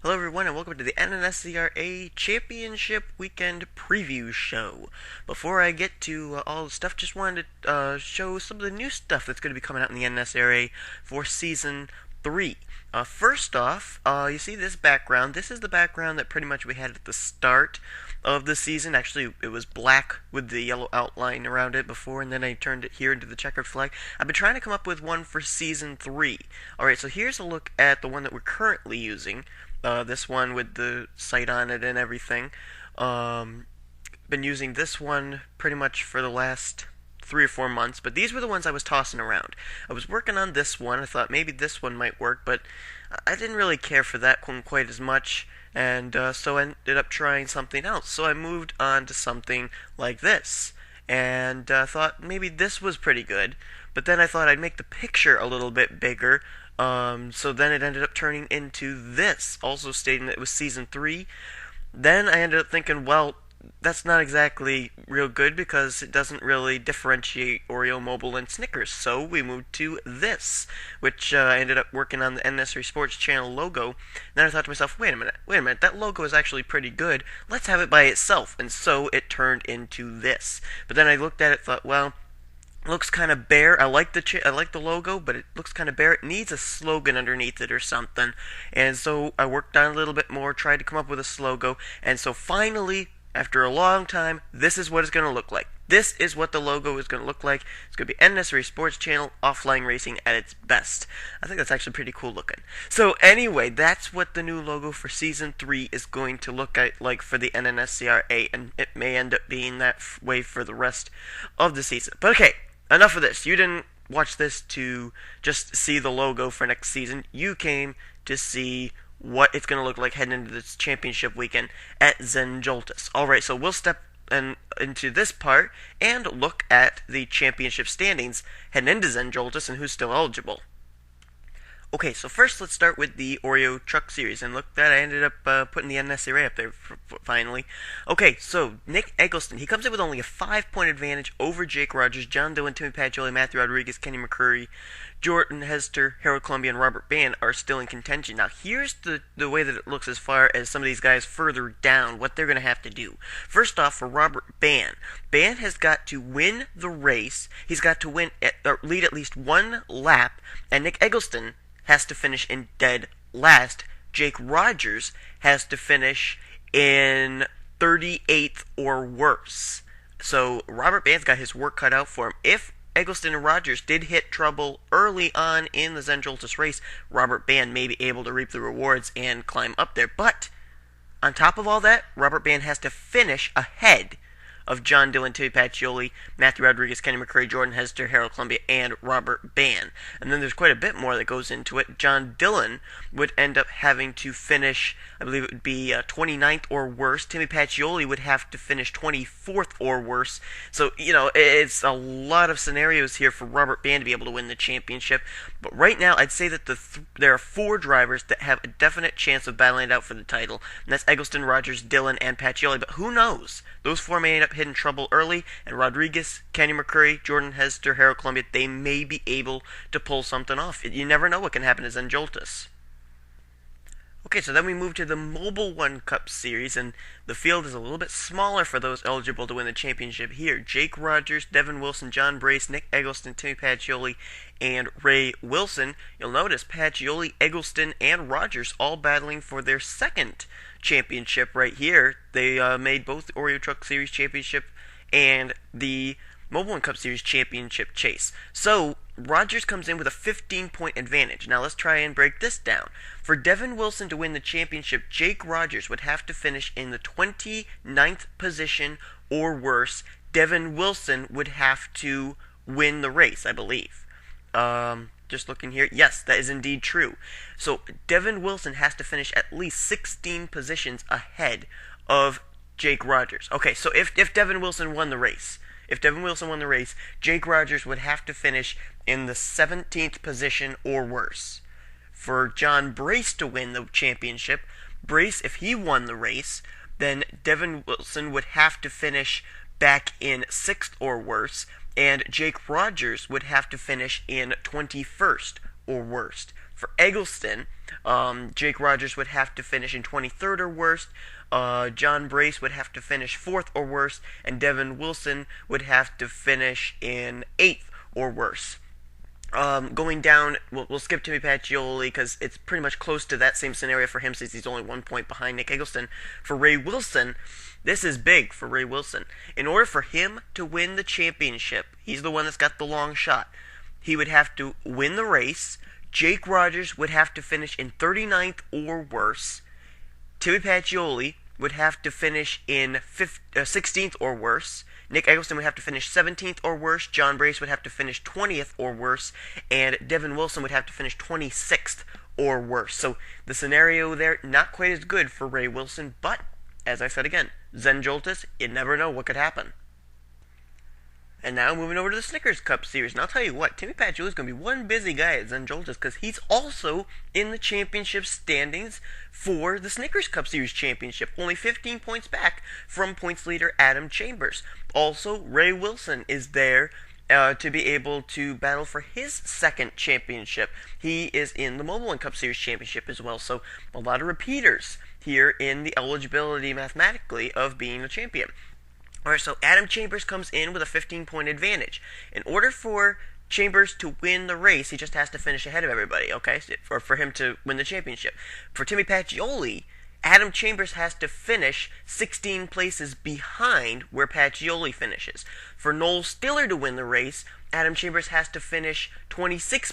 Hello everyone and welcome to the NNSCRA Championship Weekend Preview Show. Before I get to all the stuff, just wanted to show some of the new stuff that's going to be coming out in the NNSCRA for Season 3. First off, you see this background. This is the background that pretty much we had at the start of the season. Actually, it was black with the yellow outline around it before, and then I turned it here into the checkered flag. I've been trying to come up with one for Season 3. Alright, so here's a look at the one that we're currently using. This one with the sight on it and everything. Been using this one pretty much for the last 3 or 4 months, but these were the ones I was tossing around. I was working on this one. I thought maybe this one might work, but I didn't really care for that one quite as much, and so I ended up trying something else. So I moved on to something like this, and thought maybe this was pretty good, but then I thought I'd make the picture a little bit bigger. So then it ended up turning into this, also stating that it was Season 3. Then I ended up thinking, well, that's not exactly real good because it doesn't really differentiate Oreo, Mobile, and Snickers. So we moved to this, which I ended up working on the NNSCRA Sports Channel logo. Then I thought to myself, wait a minute, that logo is actually pretty good. Let's have it by itself. And so it turned into this. But then I looked at it and thought, well, looks kind of bare. I like the logo, but it looks kind of bare. It needs a slogan underneath it or something. And so I worked on it a little bit more, tried to come up with a slogan, and so finally, after a long time, this is what it's going to look like. This is what the logo is going to look like. It's going to be NNSCRA Sports Channel Offline Racing at its best. I think that's actually pretty cool looking. So anyway, that's what the new logo for Season 3 is going to look like for the NNSCRA, and it may end up being that way for the rest of the season. But okay, enough of this. You didn't watch this to just see the logo for next season. You came to see what it's going to look like heading into this championship weekend at Zenjoltis. Alright, so we'll step into this part and look at the championship standings heading into Zenjoltis and who's still eligible. Okay, so first let's start with the Oreo Truck Series, and look that I ended up putting the NNSCRA up there finally. Okay, so Nick Eggleston, he comes in with only a 5-point advantage over Jake Rogers, John Dillon, Timmy Pacioli, Matthew Rodriguez, Kenny McCurry, Jordan Hester, Harold Columbia, and Robert Band are still in contention. Now here's the way that it looks as far as some of these guys further down, what they're going to have to do. First off, for Robert Band, Band has got to win the race. He's got to lead at least one lap, and Nick Eggleston has to finish in dead last. Jake Rogers has to finish in 38th or worse. So Robert Band's got his work cut out for him. If Eggleston and Rogers did hit trouble early on in the Zenjoltis race, Robert Band may be able to reap the rewards and climb up there. But on top of all that, Robert Band has to finish ahead of John Dillon, Timmy Pacioli, Matthew Rodriguez, Kenny McCurry, Jordan Hester, Harold Columbia, and Robert Band. And then there's quite a bit more that goes into it. John Dillon would end up having to finish, I believe it would be 29th or worse. Timmy Pacioli would have to finish 24th or worse. So, it's a lot of scenarios here for Robert Band to be able to win the championship. But right now, I'd say that there are 4 drivers that have a definite chance of battling it out for the title. And that's Eggleston, Rogers, Dillon, and Pacioli. But who knows? Those 4 may end up hitting trouble early, and Rodriguez, Kenny McCurry, Jordan Hester, Harold Columbia, they may be able to pull something off. You never know what can happen to Zenjoltis. Okay, so then we move to the Mobile One Cup Series, and the field is a little bit smaller for those eligible to win the championship here. Jake Rogers, Devin Wilson, John Brace, Nick Eggleston, Timmy Pacioli, and Ray Wilson. You'll notice Pacioli, Eggleston, and Rogers all battling for their second championship right here. They made both the Oreo Truck Series championship and the Mobile One Cup Series championship chase. So Rogers comes in with a 15-point advantage. Now let's try and break this down. For Devin Wilson to win the championship, Jake Rogers would have to finish in the 29th position or worse. Devin Wilson would have to win the race, I believe. Just looking here. Yes, that is indeed true. So Devin Wilson has to finish at least 16 positions ahead of Jake Rogers. Okay, so if Devin Wilson won the race, Jake Rogers would have to finish in the 17th position or worse. For John Brace to win the championship, Brace, if he won the race, then Devin Wilson would have to finish back in 6th or worse, and Jake Rogers would have to finish in 21st or worst. For Eggleston, Jake Rogers would have to finish in 23rd or worse. John Brace would have to finish 4th or worse, and Devin Wilson would have to finish in 8th or worse. Going down, we'll skip Timmy Pacioli because it's pretty much close to that same scenario for him since he's only 1 point behind Nick Eggleston. For Ray Wilson, this is big for Ray Wilson. In order for him to win the championship, he's the one that's got the long shot. He would have to win the race. Jake Rogers would have to finish in 39th or worse. Timmy Pacioli would have to finish in 16th or worse. Nick Eggleston would have to finish 17th or worse. John Brace would have to finish 20th or worse. And Devin Wilson would have to finish 26th or worse. So the scenario there, not quite as good for Ray Wilson. But, as I said again, Zen Joltis, you never know what could happen. And now moving over to the Snickers Cup Series. And I'll tell you what, Timmy Pacioli is going to be one busy guy at Zen Joltis because he's also in the championship standings for the Snickers Cup Series championship. Only 15 points back from points leader Adam Chambers. Also, Ray Wilson is there to be able to battle for his second championship. He is in the Mobile One Cup Series championship as well. So a lot of repeaters here in the eligibility mathematically of being a champion. Alright, so Adam Chambers comes in with a 15-point advantage. In order for Chambers to win the race, he just has to finish ahead of everybody, okay? For him to win the championship. For Timmy Pacioli, Adam Chambers has to finish 16 places behind where Pacioli finishes. For Noel Stiller to win the race, Adam Chambers has to finish 26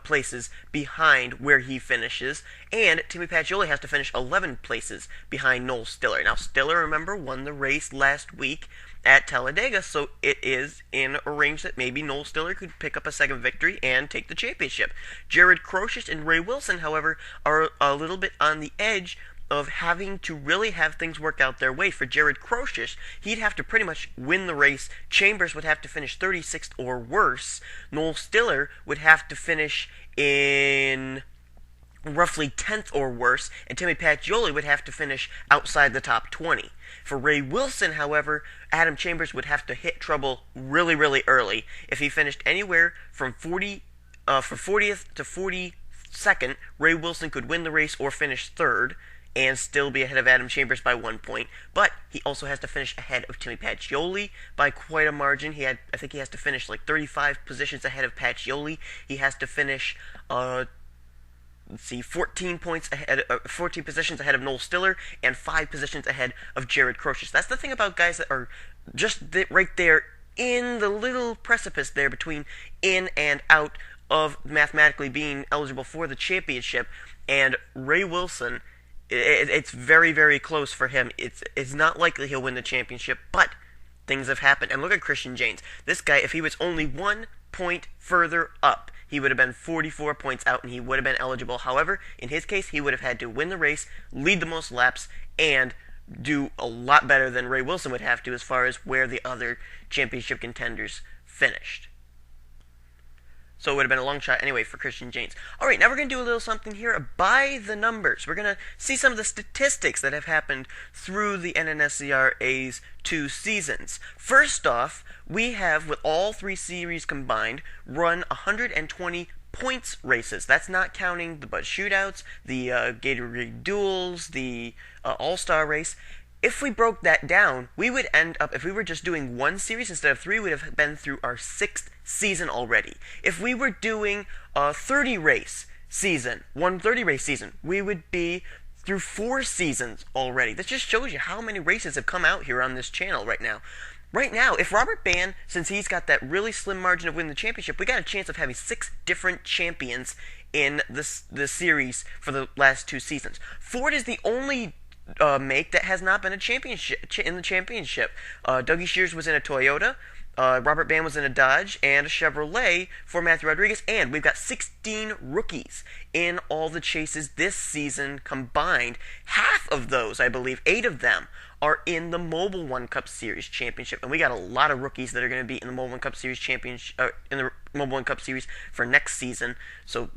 places behind where he finishes, and Timmy Pacioli has to finish 11 places behind Noel Stiller. Now, Stiller, remember, won the race last week at Talladega, so it is in a range that maybe Noel Stiller could pick up a second victory and take the championship. Jared Crocious and Ray Wilson, however, are a little bit on the edge of having to really have things work out their way. For Jared Crocious, he'd have to pretty much win the race. Chambers would have to finish 36th or worse. Noel Stiller would have to finish in roughly 10th or worse, and Timmy Pacioli would have to finish outside the top 20. For Ray Wilson, however, Adam Chambers would have to hit trouble really, really early. If he finished anywhere from 40th to 42nd, Ray Wilson could win the race or finish 3rd. And still be ahead of Adam Chambers by 1 point. But he also has to finish ahead of Timmy Pacioli by quite a margin. I think he has to finish like 35 positions ahead of Pacioli. He has to finish 14 positions ahead of Noel Stiller, and 5 positions ahead of Jared Crocious. That's the thing about guys that are just right there in the little precipice there between in and out of mathematically being eligible for the championship. And Ray Wilson, it's very, very close for him. It's not likely he'll win the championship, but things have happened. And look at Christian Janes. This guy, if he was only 1 point further up, he would have been 44 points out, and he would have been eligible. However, in his case, he would have had to win the race, lead the most laps, and do a lot better than Ray Wilson would have to as far as where the other championship contenders finished. So it would have been a long shot anyway for Christian Janes. Alright, now we're going to do a little something here by the numbers. We're going to see some of the statistics that have happened through the NNSCRA's 2 seasons. First off, we have, with all 3 series combined, run 120 points races. That's not counting the Bud Shootouts, the Gatorade Duels, the All-Star Race. If we broke that down, we would end up, if we were just doing 1 series instead of 3, we would have been through our 6th season already. If we were doing a 30-race season, we would be through 4 seasons already. This just shows you how many races have come out here on this channel right now. Right now, if Robert Band, since he's got that really slim margin of winning the championship, we got a chance of having 6 different champions in the series for the last 2 seasons. Ford is the only make that has not been a championship in the championship. Dougie Shears was in a Toyota, Robert Band was in a Dodge, and a Chevrolet for Matthew Rodriguez, and we've got 16 rookies in all the chases this season combined. Half of those, I believe, 8 of them, are in the Mobile One Cup Series championship, and we got a lot of rookies that are going to be in the Mobile One Cup Series championship, in the Mobile One Cup Series for next season. So,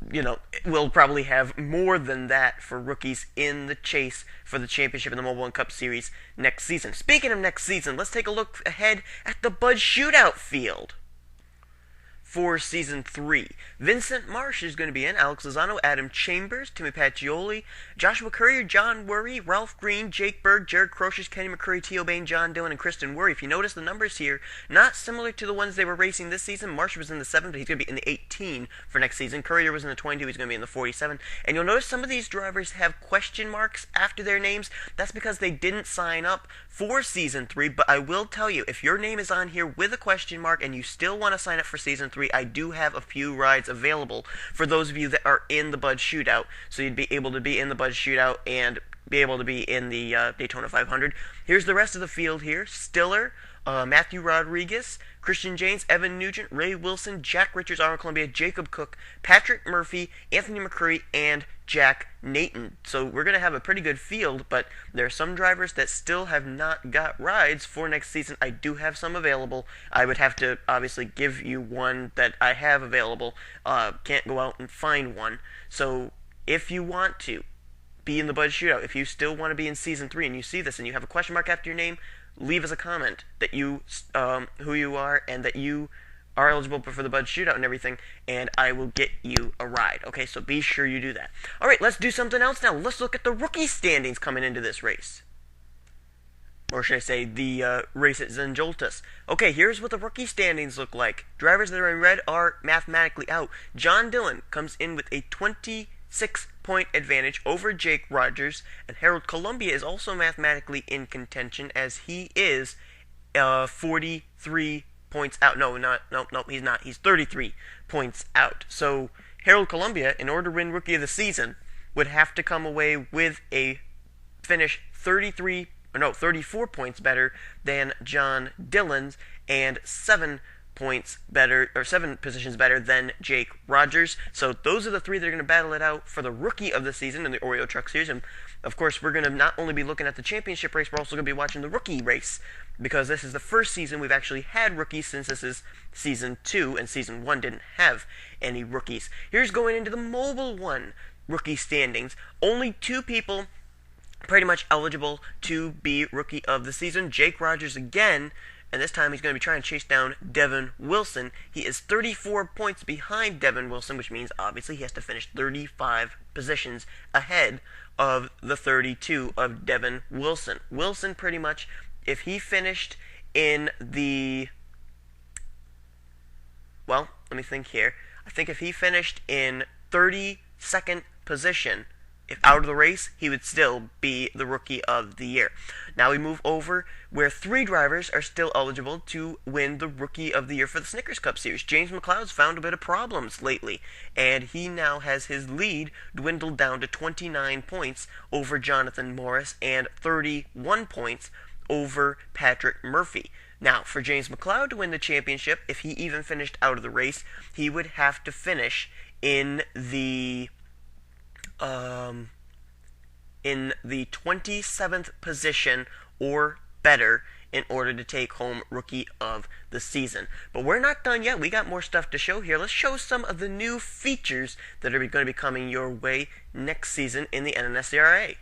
we'll probably have more than that for rookies in the chase for the championship in the Mobile One Cup Series next season. Speaking of next season, let's take a look ahead at the Bud Shootout field. for Season 3. Vincent Marsh is going to be in, Alex Lozano, Adam Chambers, Timmy Pacioli, Joshua Courier, John Worry, Ralph Green, Jake Berg, Jared Crocious, Kenny McCurry, T.O. Bain, John Dillon, and Kristen Worry. If you notice the numbers here, not similar to the ones they were racing this season. Marsh was in the 7, but he's going to be in the 18 for next season. Courier was in the 22, he's going to be in the 47. And you'll notice some of these drivers have question marks after their names. That's because they didn't sign up for Season 3, but I will tell you, if your name is on here with a question mark and you still want to sign up for Season 3, I do have a few rides available for those of you that are in the Bud Shootout, so you'd be able to be in the Bud Shootout and be able to be in the Daytona 500. Here's the rest of the field here. Stiller, Matthew Rodriguez, Christian James, Evan Nugent, Ray Wilson, Jack Richards, Arnold Columbia, Jacob Cook, Patrick Murphy, Anthony McCurry, and Jack Nathan. So we're going to have a pretty good field, but there are some drivers that still have not got rides for next season. I do have some available. I would have to obviously give you one that I have available. Can't go out and find one. So if you want to be in the Bud Shootout, if you still want to be in Season 3 and you see this and you have a question mark after your name, leave us a comment that you, who you are, and that you are eligible for the Bud Shootout and everything, and I will get you a ride. Okay, so be sure you do that. Alright, let's do something else now. Let's look at the rookie standings coming into this race. Or should I say, the race at Zenjoltas. Okay, here's what the rookie standings look like. Drivers that are in red are mathematically out. John Dillon comes in with a 26-point advantage over Jake Rogers, and Harold Columbia is also mathematically in contention as he is 43 points out. No, he's not. He's 33 points out. So Harold Columbia, in order to win Rookie of the Season, would have to come away with a finish 34 points better than John Dillon's and 7 points better, or 7 positions better than Jake Rogers. So those are the three that are going to battle it out for the Rookie of the Season in the Oreo Truck Series. And of course, we're going to not only be looking at the championship race, we're also going to be watching the rookie race, because this is the first season we've actually had rookies since this is Season 2, and Season 1 didn't have any rookies. Here's going into the Mobile 1 rookie standings. Only 2 people pretty much eligible to be Rookie of the Season. Jake Rogers again, and this time he's going to be trying to chase down Devin Wilson. He is 34 points behind Devin Wilson, which means obviously he has to finish 35 positions ahead of the 32 of Devin Wilson. Wilson pretty much, if he finished in the, well, let me think here. I think if he finished in 32nd position, if out of the race, he would still be the Rookie of the Year. Now we move over where 3 drivers are still eligible to win the Rookie of the Year for the Snickers Cup Series. James McLeod's found a bit of problems lately, and he now has his lead dwindled down to 29 points over Jonathan Morris and 31 points over Patrick Murphy. Now, for James McLeod to win the championship, if he even finished out of the race, he would have to finish in the 27th position or better in order to take home Rookie of the Season. But we're not done yet. We got more stuff to show here. Let's show some of the new features that are going to be coming your way next season in the NNSCRA.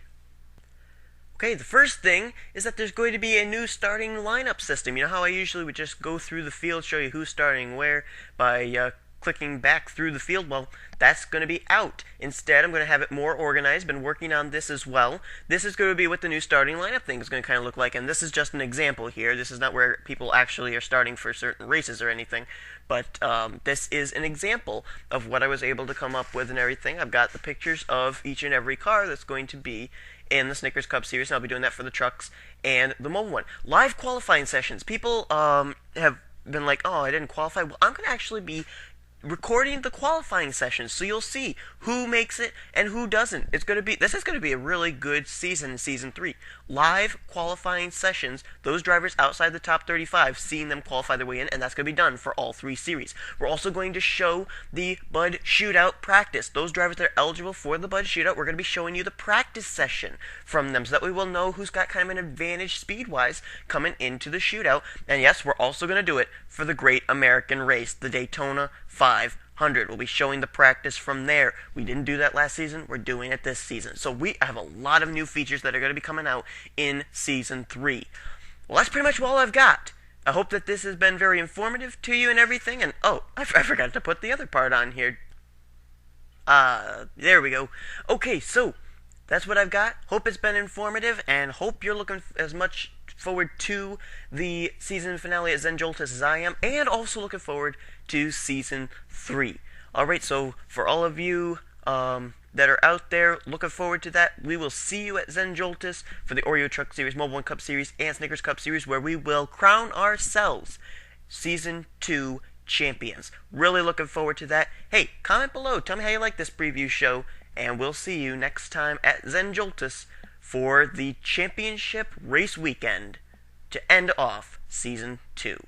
Okay, the first thing is that there's going to be a new starting lineup system. You know how I usually would just go through the field, show you who's starting where by clicking back through the field? Well, that's going to be out. Instead, I'm going to have it more organized. Been working on this as well. This is going to be what the new starting lineup thing is going to kind of look like, and this is just an example here. This is not where people actually are starting for certain races or anything, but this is an example of what I was able to come up with and everything. I've got the pictures of each and every car that's going to be in the Snickers Cup Series, and I'll be doing that for the trucks and the mobile one. Live qualifying sessions. People have been like, oh, I didn't qualify. Well, I'm going to actually be recording the qualifying sessions, so you'll see who makes it and who doesn't. This is going to be a really good season in Season 3. Live qualifying sessions, those drivers outside the top 35, seeing them qualify their way in, and that's going to be done for all 3 series. We're also going to show the Bud Shootout practice. Those drivers that are eligible for the Bud Shootout, we're going to be showing you the practice session from them, so that we will know who's got kind of an advantage speed-wise coming into the shootout. And yes, we're also going to do it for the Great American Race, the Daytona 500. We'll be showing the practice from there. We didn't do that last season. We're doing it this season. So we have a lot of new features that are going to be coming out in Season 3. Well, that's pretty much all I've got I hope that this has been very informative to you and everything. And oh, I forgot to put the other part on here. There we go. Okay, so that's what I've got. Hope it's been informative, and hope you're looking as much forward to the season finale at Zen Joltis as I am, and also looking forward to season 3. Alright, so for all of you that are out there looking forward to that, we will see you at Zen Joltis for the Oreo Truck Series, Mobile 1 Cup Series, and Snickers Cup Series, where we will crown ourselves Season 2 champions. Really looking forward to that. Hey, comment below. Tell me how you like this preview show, and we'll see you next time at Zen Joltis for the championship race weekend to end off Season 2.